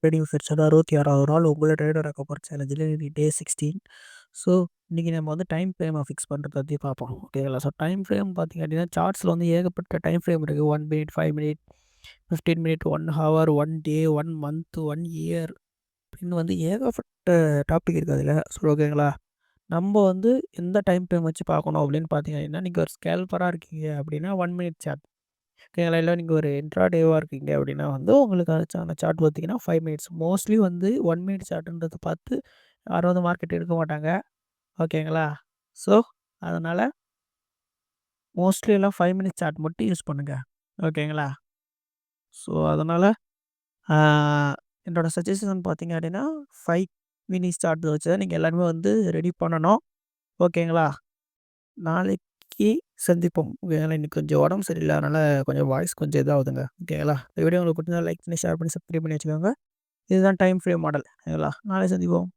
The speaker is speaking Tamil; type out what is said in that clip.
ட்ரேடிங் செஷன் 66வது நாள் உங்களை ட்ரேடர் ஆக்க போகிற சேலஞ்சில் டே 16. ஸோ இன்றைக்கி நம்ம வந்து டைம் ஃப்ரேமை ஃபிக்ஸ் பண்ணுறத பற்றி பார்ப்போம். ஓகேங்களா? ஸோ டைம் ஃப்ரேம் பார்த்திங்க அப்படின்னா சார்ட்ஸில் வந்து ஏகப்பட்ட டைம் ஃப்ரேம் இருக்குது. 1 மினிட், 5 மினிட், 15 மினிட், 1 ஹவர், 1 டே, 1 மந்த், 1 இயர் அப்படின்னு வந்து ஏகப்பட்ட டாபிக் இருக்குது அதில். ஸோ ஓகேங்களா? நம்ம வந்து எந்த டைம் ஃப்ரேம் வச்சு பார்க்கணும் அப்படின்னு பார்த்தீங்க அப்படின்னா, நீங்கள் ஒரு ஸ்கேல்பராக இருக்கீங்க அப்படின்னா 1 மினிட் சார்ட். ஓகேங்களா? இல்லை நீங்கள் ஒரு இன்ட்ராடேவாக இருக்கீங்க அப்படின்னா வந்து உங்களுக்கு அதுக்கான சார்ட் பார்த்தீங்கன்னா 5 மினிட்ஸ். மோஸ்ட்லி வந்து 1 மினிட் சார்ட்டுன்றதை பார்த்து யாரும் வந்து மார்க்கெட் எடுக்க மாட்டாங்க. ஓகேங்களா? ஸோ அதனால் மோஸ்ட்லி எல்லாம் 5 மினிட்ஸ் சார்ட் மட்டும் யூஸ் பண்ணுங்கள். ஓகேங்களா? ஸோ அதனால் என்னோடய சஜஷன் பார்த்தீங்க அப்படின்னா 5 மினிட்ஸ் சார்ட் வச்சு தான் நீங்கள் எல்லாருமே வந்து ரெடி பண்ணணும். ஓகேங்களா? நாளைக்கு சந்திப்போம். ஓகேங்களா? இன்னைக்கு கொஞ்சம் உடம்பு சரியில்லை. அதனால் கொஞ்சம் வாய்ஸ் கொஞ்சம் இதாகுதுங்க. ஓகேங்களா? இந்த வீடியோ உங்களுக்கு பிடிச்சிருந்தா லைக் பண்ணி, ஷேர் பண்ணி, சப்ஸ்கிரைப் பண்ணி வச்சுக்கோங்க. இதுதான் டைம் ஃப்ரேம் மாடல். ஓகேங்களா? நாளை சந்திப்போம்.